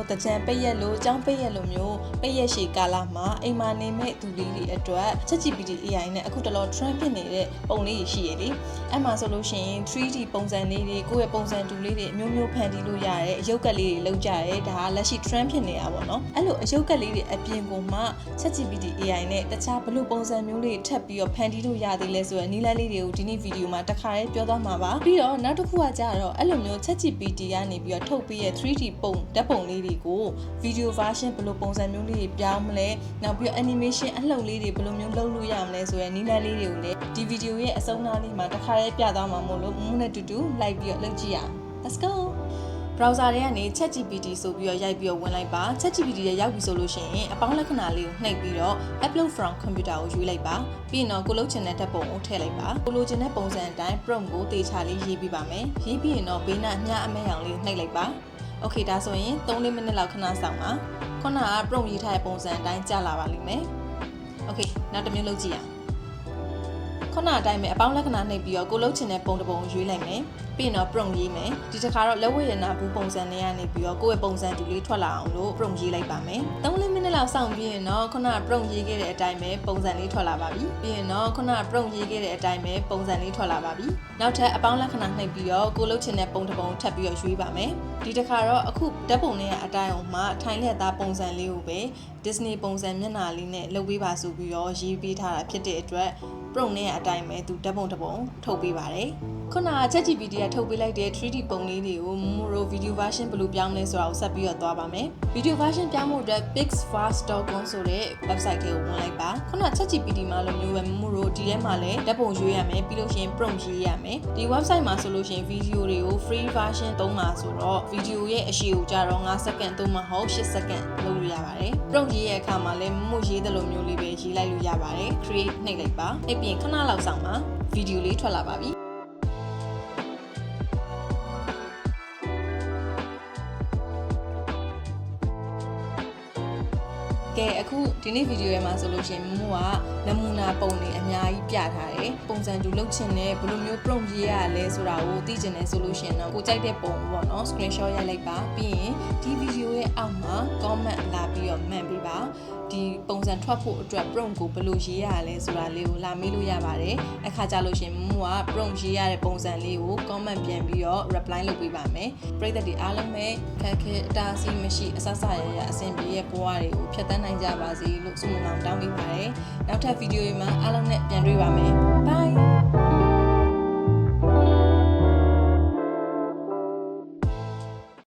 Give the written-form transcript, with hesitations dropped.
မျိုးတကြံပိတ်ရက်လို့ကြောင်းပိတ်ရက်လို့မျိုးပိတ်ရက်ရှည်ကာလမှာအိမ်မာနေမဲ့သူလေးတွေအတွက် ChatGPT AI နဲ့အခုတလော trend ဖြစ်နေတဲ့ပုံလေးတွေရှိရလေအဲ့မှာဆိုလို့ရှိရင် 3D ပုံစံလေးတွေကိုယ့်ရဲ့ပုံစံတူလေးတွေအမျိုးမျိုးဖန်တီးလို့ရတယ်အယုတ်ကလေးတွေလောက်ကြရဲဒါကလက်ရှိ trend ဖြစ်နေတာပေါ့နော်အဲ့လိုအယုတ်ကလေးတွေအပြင်ကိုမှ ChatGPT AI နဲ့တခြားဘလို့ပုံစံမျိုးလေးထပ်ပြီးတော့ဖန်တီးလို့ရသေးလဲဆိုရယ်နီးလန်းလေးတွေကိုဒီနေ့ဗီဒီယိုမှာတစ်ခါလေးပြောသွားမှာပါပြီးတော့နောက်တစ်ခုကကြတော့အဲ့လိုမျိုး ChatGPT ကနေပြီးတော့ထုတ်ပေးရဲ့ 3D ပုံဓာတ်ပုံလေးတွေကို video version ဘလို့ပုံစံမျိုးလေးတွေပြောင်းမလဲနောက်ပြီးတော့ animation အလှုပ်လေးတွေဘလို့မျိုးလုပ်လို့ရမလဲဆိုရယ်နီးလန်းလေးတွေကိုလည်းဒီဗီဒီယိုရဲ့အဆုံးအလေးမှာတစ်ခါလေးပြသွားမှာမို့လို့မမှုနဲ့တူတူ like ပြီးတော့လုပ်ကြည့်ရအောင် let's go browser တွေကနေ ChatGPT ဆိုပြီးတော့ရိုက်ပြီးတော့ဝင်လိုက်ပါ ChatGPT ရဲ့ရောက်ပြီဆိုလို့ရှိရင်အပေါင်းလက္ခဏာလေးကိုနှိပ်ပြီးတော့ upload from computer ကိုရွေးလိုက်ပါပြီးရင်တော့ကိုလုပ်ချင်တဲ့ဓာတ်ပုံကိုထည့်လိုက်ပါကိုလိုချင်တဲ့ပုံစံအတိုင်း prompt ကိုတေချာလေးရေးပြပါမယ်ရေးပြီးရင်တော့ဘေးနားအမြအမဲရောင်လေးနှိပ်လိုက်ပါโอเคဒါဆိုရင်3-4မိနစ်လောက်ခဏစောင့်ပါခုနက prompt ရေးထားတဲ့ပုံစံအတိုင်းကြာလာပါလိမ့်မယ်โอเคနောက်တစ်မျိုးလုပ်ကြည့်ရအောင်ခုနအတိုင်းပဲအပေါင်းလက္ခဏာနှိပ်ပြီးတော့ကိုလုပ်ချင်တဲ့ပုံတစ်ပုံရွေးလိုက်မယ်ပြီးရင်တော့ prompt ရေးမယ်ဒီတစ်ခါတော့လက်ဝဲရနာဘူးပုံစံနဲ့ကနေပြီးတော့ကိုယ့်ရဲ့ပုံစံတူလေးထွက်လာအောင်လို့ prompt ရေးလိုက်ပါမယ်3-4မိနစ်လောက်စောင့်ပြီးရင်တော့ခုနက prompt ရေးခဲ့တဲ့အတိုင်းပဲပုံစံလေးထွက်လာပါပြီပြီးရင်တော့ခုနက prompt ရေးခဲ့တဲ့အတိုင်းပဲပုံစံလေးထွက်လာပါပြီနောက်ထပ်အပေါင်းလက္ခဏာနှိပ်ပြီးတော့ကိုလုပ်ချင်တဲ့ပုံတစ်ပုံထပ်ပြီးတော့ရွေးပါမယ်ဒီတစ်ခါတော့အခုဓာတ်ပုံနဲ့အတိုင်းအောင်မှထိုင်လက်သားပုံစံလေးကိုပဲ Disney ပုံစံမျက်နှာလေးနဲ့လုပ်ပေးပါဆိုပြီးတော့ရေးပေးထားတာဖြစ်တဲ့အတွက် prompt နဲ့အတိုင်းပဲသူဓာတ်ပုံတစ်ပုံထုတ်ပေးပါတယ်ခုနက ChatGPT ကထုတ်ပေးလိုက်တဲ့ 3D ပုံလေးတွေကိုမူရို video version ဘယ်လိုပြောင်းလဲဆိုတာကိုဆက်ပြီးတော့သွားပါမယ် video version ပြောင်းဖို့အတွက် pixfast.com ဆိုတဲ့ website ကိုဝင်လိုက်ပါခုနက ChatGPT မှာလိုမျိုးပဲမူရိုဒီထဲမှာလည်းဓာတ်ပုံရွေးရမယ်ပြီးလို့ရှိရင် prompt ရေးရမယ်ဒီ website မှာဆိုလို့ရှိရင် video တွေကို free version သုံးမှာဆိုတော့ video ရဲ့အရှိကိုကြတော့9စက္ကန့်သုံးမှာဟုတ်10စက္ကန့်လုပ်လို့ရပါတယ် prompt ရေးရဲ့အခါမှာလည်းမှုရေးတဲ့လိုမျိုးလေးပဲရေးလိုက်လို့ရပါတယ် create နှိပ်လိုက်ပါအဲ့ပြင်ခဏလောက်ဆောင်ပါ video လေးထွက်လာပါပြီကဲအခုဒီနေ့ဗီဒီယိုရဲ့မှာဆိုလို့ရှိရင်မမို့ကနမူနာပုံတွေအများကြီးပြထားတယ်ပုံစံတူလုပ်ချင်တဲ့ဘယ်လိုမျိုး prompt ရေးရလဲဆိုတာကိုသိချင်တယ်ဆိုလို့ရှိရင်တော့ကိုကြိုက်တဲ့ပုံပေါ့နော် screenshot ရိုက်လိုက်ပါပြီးရင်ဒီဗီဒီယိုရဲ့အောက်မှာ comment လာပြီးတော့မှန်ပေးပါဒီပုံစံထွက်ဖို့အတွက် prompt ကိုဘယ်လိုရေးရလဲဆိုတာလေးကိုလာမေးလို့ရပါတယ်အခါကြလို့ရှိရင်မမို့က prompt ရေးရတဲ့ပုံစံလေးကို comment ပြန်ပြီးတော့ reply လုပ်ပေးပါမယ်ပရိသတ်တွေအားလုံးပဲခက်ခဲအတားအဆီးမရှိအဆဆရရအဆင်ပြေရဲ့ဘဝတွေကိုဖြတ်သန်းနိုင်ကြပါစေလို့ဆုမွန်အောင်တောင်းပေးပါတယ်နောက်ထပ်ဗီဒီယိုတွေမှာအားလုံးနဲ့ပြန်တွေ့ပါမယ် bye